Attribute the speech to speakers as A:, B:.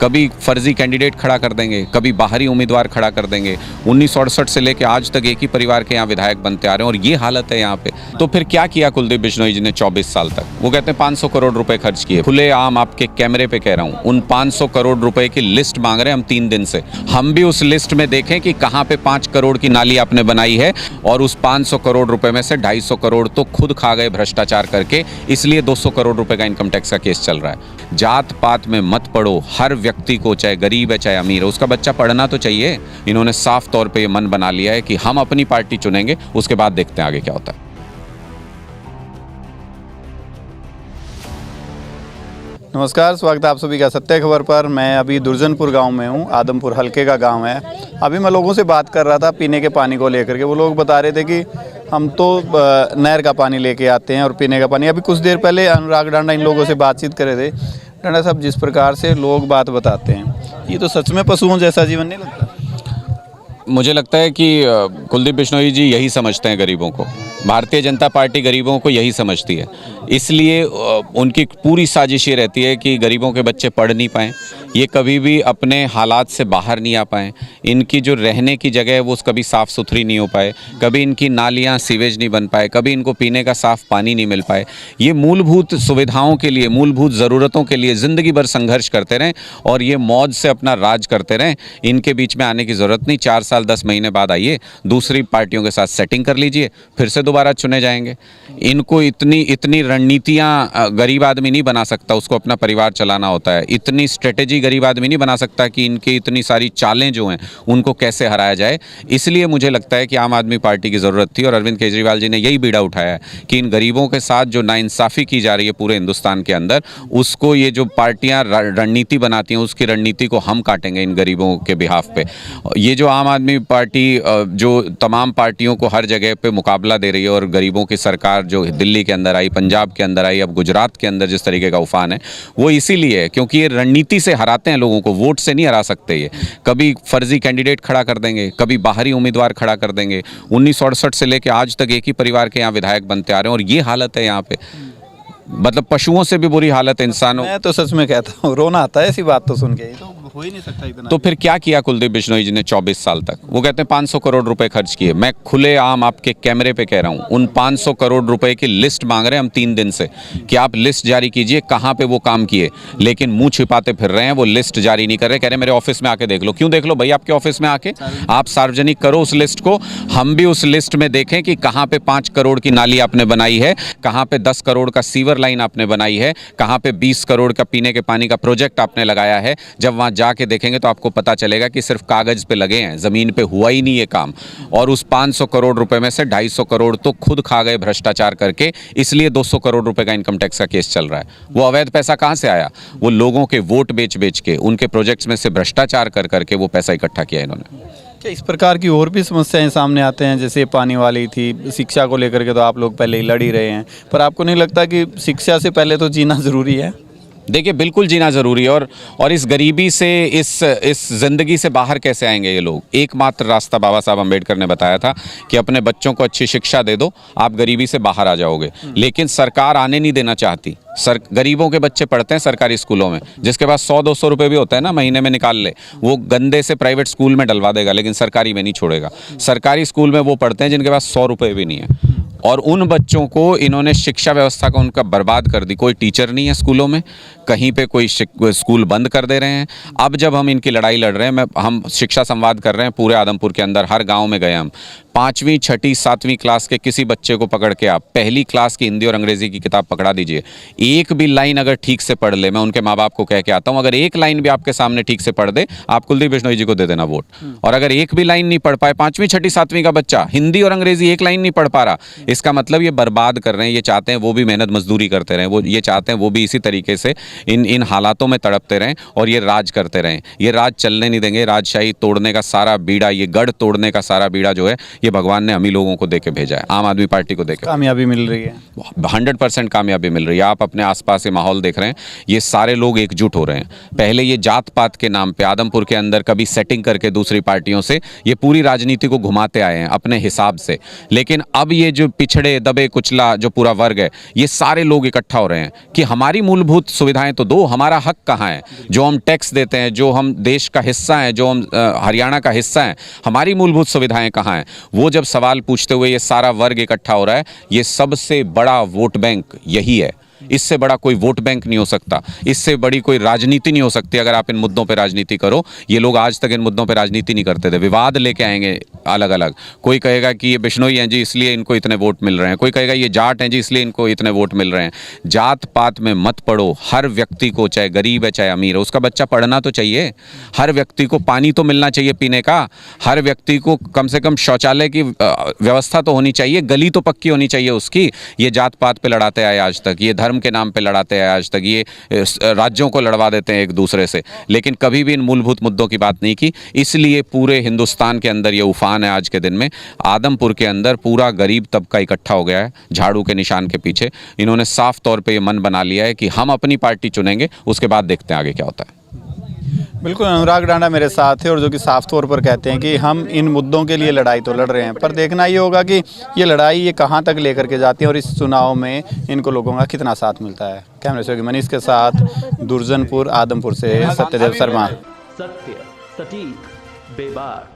A: कभी फर्जी कैंडिडेट खड़ा कर देंगे, कभी बाहरी उम्मीदवार खड़ा कर देंगे। 1968 से लेकर आज तक एक ही परिवार के यहाँ विधायक बनते आ रहे हैं और ये हालत है यहाँ पे। तो फिर क्या किया कुलदीप बिश्नोई जी ने 24 साल तक? वो कहते हैं 500 करोड़ रुपए खर्च किए। खुले आम आपके कैमरे पे कह रहा हूँ, उन 500 करोड़ रुपए की लिस्ट मांग रहे हैं हम 3 दिन से। हम भी उस लिस्ट में देखें कि कहाँ पे 5 करोड़ की नाली आपने बनाई है, और उस 500 करोड़ रुपए में से 250 करोड़ तो खुद खा गए भ्रष्टाचार करके, इसलिए 200 करोड़ रुपए का इनकम टैक्स का केस चल रहा है। जात पात में मत पड़ो, हर व्यक्ति को, चाहे गरीब है चाहे अमीर है, उसका बच्चा पढ़ना तो चाहिए। इन्होंने साफ तौर पे ये मन बना लिया है कि हम अपनी पार्टी चुनेंगे, उसके बाद देखते हैं आगे क्या होता है।
B: नमस्कार, स्वागत है आप सभी का सत्य खबर पर। मैं अभी दुर्जनपुर गांव में हूं, आदमपुर हलके का गांव है। अभी मैं लोगों से बात कर रहा था पीने के पानी को लेकर के। वो लोग बता रहे थे कि हम तो नहर का पानी लेके आते हैं और पीने का पानी। अभी कुछ देर पहले अनुराग डांडा इन लोगों से बातचीत कर रहे थे। डांडा साहब, जिस प्रकार से लोग बात बताते हैं, ये तो सच में पशुओं जैसा जीवन नहीं लगता?
A: मुझे लगता है कि कुलदीप बिश्नोई जी यही समझते हैं गरीबों को। भारतीय जनता पार्टी गरीबों को यही समझती है, इसलिए उनकी पूरी साजिश ये रहती है कि गरीबों के बच्चे पढ़ नहीं पाएँ, ये कभी भी अपने हालात से बाहर नहीं आ पाएँ, इनकी जो रहने की जगह है वो कभी साफ़ सुथरी नहीं हो पाए, कभी इनकी नालियाँ सीवेज नहीं बन पाए, कभी इनको पीने का साफ़ पानी नहीं मिल पाए। ये मूलभूत सुविधाओं के लिए, मूलभूत ज़रूरतों के लिए ज़िंदगी भर संघर्ष करते रहें और ये मौज से अपना राज करते रहें। इनके बीच में आने की ज़रूरत नहीं। 4 साल 10 महीने बाद आइए, दूसरी पार्टियों के साथ सेटिंग कर लीजिए, फिर से दोबारा चुने जाएंगे। इनको इतनी रणनीतियाँ गरीब आदमी नहीं बना सकता, उसको अपना परिवार चलाना होता है। इतनी स्ट्रेटेजी गरीब आदमी नहीं बना सकता कि इनकी इतनी सारी चालें जो हैं उनको कैसे हराया जाए। इसलिए मुझे लगता है कि आम आदमी पार्टी की ज़रूरत थी और अरविंद केजरीवाल जी ने यही बीड़ा उठाया है कि इन गरीबों के साथ जो नाइंसाफ़ी की जा रही है पूरे हिंदुस्तान के अंदर, उसको ये जो पार्टियाँ रणनीति बनाती हैं, उसकी रणनीति को हम काटेंगे इन गरीबों के बिहाफ पे। ये जो आम आदमी पार्टी जो तमाम पार्टियों को हर जगह पे मुकाबला दे रही है और गरीबों की सरकार जो दिल्ली के अंदर आई, पंजाब के अंदर आई, अब गुजरात के अंदर जिस तरीके का उफान है, वो इसीलिए है क्योंकि ये रणनीति से हराते हैं लोगों को, वोट से नहीं हरा सकते। ये कभी फर्जी कैंडिडेट खड़ा कर देंगे, कभी बाहरी उम्मीदवार खड़ा कर देंगे। 1968 से लेकर आज तक एक ही परिवार के यहाँ विधायक बनते आ रहे हैं और ये हालत है यहाँ पे। मतलब पशुओं से भी बुरी हालत है इंसानों।
B: मैं तो सच में कहता हूँ, रोना आता है ऐसी बात तो सुन के। ये तो हो ही नहीं सकता इतना।
A: तो फिर क्या किया कुलदीप बिश्नोई जी ने 24 साल तक? वो कहते हैं 500 करोड़ रुपए खर्च किए। मैं खुले आम आपके कैमरे पे कह रहा हूँ, उन 500 करोड़ रुपए की लिस्ट मांग रहे हैं हम 3 दिन से कि आप लिस्ट जारी कीजिए कहाँ पे वो काम किए, लेकिन मुंह छिपाते फिर रहे हैं। वो लिस्ट जारी नहीं कर रहे, कह रहे मेरे ऑफिस में आके देख लो। क्यों देख लो भाई? आपके ऑफिस में आके आप सार्वजनिक करो उस लिस्ट को, हम भी उस लिस्ट में देखें कि कहाँ पे 5 करोड़ की नाली आपने बनाई है, कहाँ पे 10 करोड़ का सीवर लाइन आपने बनाई है, कहाँ पे 20 करोड़ का पीने के पानी का प्रोजेक्ट आपने लगाया है। जब वहाँ जाके देखेंगे तो आपको पता चलेगा कि सिर्फ कागज पे लगे हैं, ज़मीन पे हुआ ही नहीं ये काम। और उस 500 करोड़ रुपए में से 250 करोड़ तो खुद खा गए भ्रष्टाचार करके, इसलिए 200 करोड़ रुपए का इनकम टैक्स का केस चल रहा है। वो अवैध पैसा कहाँ से आया? वो लोगों के वोट बेच के, उनके प्रोजेक्ट्स में से भ्रष्टाचार कर करके वो पैसा इकट्ठा किया इन्होंने।
B: क्या इस प्रकार की और भी समस्याएं सामने आते हैं? जैसे पानी वाली थी, शिक्षा को लेकर के तो आप लोग पहले ही लड़ ही रहे हैं, पर आपको नहीं लगता कि शिक्षा से पहले तो जीना ज़रूरी है?
A: देखिए, बिल्कुल जीना ज़रूरी है। और इस गरीबी से, इस ज़िंदगी से बाहर कैसे आएंगे ये लोग? एकमात्र रास्ता बाबा साहब अम्बेडकर ने बताया था कि अपने बच्चों को अच्छी शिक्षा दे दो, आप गरीबी से बाहर आ जाओगे। लेकिन सरकार आने नहीं देना चाहती। गरीबों के बच्चे पढ़ते हैं सरकारी स्कूलों में, जिसके पास 100-200 रुपये भी होता है ना महीने में निकाल ले, वो गंदे से प्राइवेट स्कूल में डलवा देगा, लेकिन सरकारी में नहीं छोड़ेगा। सरकारी स्कूल में वो पढ़ते हैं जिनके पास 100 रुपये भी नहीं है। और उन बच्चों को इन्होंने शिक्षा व्यवस्था को उनका बर्बाद कर दी। कोई टीचर नहीं है स्कूलों में, कहीं पे कोई स्कूल बंद कर दे रहे हैं। अब जब हम इनकी लड़ाई लड़ रहे हैं, हम शिक्षा संवाद कर रहे हैं पूरे आदमपुर के अंदर, हर गांव में गए हम। 5वीं, 6ठी, 7वीं क्लास के किसी बच्चे को पकड़ के आप पहली क्लास की हिंदी और अंग्रेजी की किताब पकड़ा दीजिए, एक भी लाइन अगर ठीक से पढ़ ले, मैं उनके माँ बाप को कह के आता हूँ, अगर एक लाइन भी आपके सामने ठीक से पढ़ दे, आप कुलदीप बिश्नोई जी को दे देना वोट। और अगर एक भी लाइन नहीं पढ़ पाए, 5वीं, 6ठी, 7वीं का बच्चा हिंदी और अंग्रेजी एक लाइन नहीं पढ़ पा रहा, इसका मतलब ये बर्बाद कर रहे हैं। ये चाहते हैं वो भी मेहनत मजदूरी करते रहें, वो ये चाहते हैं वो भी इसी तरीके से इन हालातों में तड़पते रहें और ये राज करते रहें। ये राज चलने नहीं देंगे। राजशाही तोड़ने का सारा बीड़ा, ये गढ़ तोड़ने का सारा बीड़ा जो है, ये भगवान ने हम ही लोगों को दे के भेजा है, आम आदमी पार्टी को दे के।
B: कामयाबी मिल रही है।
A: 100% कामयाबी मिल रही है। आप अपने आसपास ये माहौल देख रहे हैं, ये सारे लोग एकजुट हो रहे हैं। पहले ये जात पात के नाम पे आदमपुर के अंदर कभी सेटिंग करके दूसरी पार्टियों से ये पूरी राजनीति को घुमाते आए हैं अपने हिसाब से, लेकिन अब ये जो पिछड़े दबे कुचला जो पूरा वर्ग है, ये सारे लोग इकट्ठा हो रहे हैं कि हमारी मूलभूत सुविधाएं तो दो, हमारा हक कहाँ है, जो हम टैक्स देते हैं, जो हम देश का हिस्सा हैं, जो हम हरियाणा का हिस्सा हैं, हमारी मूलभूत सुविधाएं कहाँ हैं। वो जब सवाल पूछते हुए ये सारा वर्ग इकट्ठा हो रहा है, ये सबसे बड़ा वोट बैंक यही है। इससे बड़ा कोई वोट बैंक नहीं हो सकता, इससे बड़ी कोई राजनीति नहीं हो सकती। अगर आप इन मुद्दों पे राजनीति करो, ये लोग आज तक इन मुद्दों पे राजनीति नहीं करते थे, विवाद लेके आएंगे अलग अलग। कोई कहेगा कि ये बिश्नोई हैं जी इसलिए इनको इतने वोट मिल रहे हैं, कोई कहेगा ये जाट हैं जी इसलिए इनको इतने वोट मिल रहे हैं। जात पात में मत पड़ो। हर व्यक्ति को, चाहे गरीब है चाहे अमीर है, उसका बच्चा पढ़ना तो चाहिए। हर व्यक्ति को पानी तो मिलना चाहिए पीने का। हर व्यक्ति को कम से कम शौचालय की व्यवस्था तो होनी चाहिए, गली तो पक्की होनी चाहिए उसकी। ये जात पात पे लड़ाते आए आज तक, ये धर्म के नाम पे लड़ाते हैं आज तक, ये राज्यों को लड़वा देते हैं एक दूसरे से, लेकिन कभी भी इन मूलभूत मुद्दों की बात नहीं की। इसलिए पूरे हिंदुस्तान के अंदर ये उफान है आज के दिन में। आदमपुर के अंदर पूरा गरीब तबका इकट्ठा हो गया है झाड़ू के निशान के पीछे। इन्होंने साफ तौर पे ये मन बना लिया है कि हम अपनी पार्टी चुनेंगे, उसके बाद देखते हैं आगे क्या होता है।
B: बिल्कुल, अनुराग डांडा मेरे साथ है और जो कि साफ तौर पर कहते हैं कि हम इन मुद्दों के लिए लड़ाई तो लड़ रहे हैं, पर देखना ये होगा कि ये लड़ाई ये कहां तक लेकर के जाती है और इस चुनाव में इनको लोगों का कितना साथ मिलता है। कैमरे से मनीष के साथ दुर्जनपुर आदमपुर से सत्यदेव शर्मा।
C: सत्य, सटीक, बेबाक।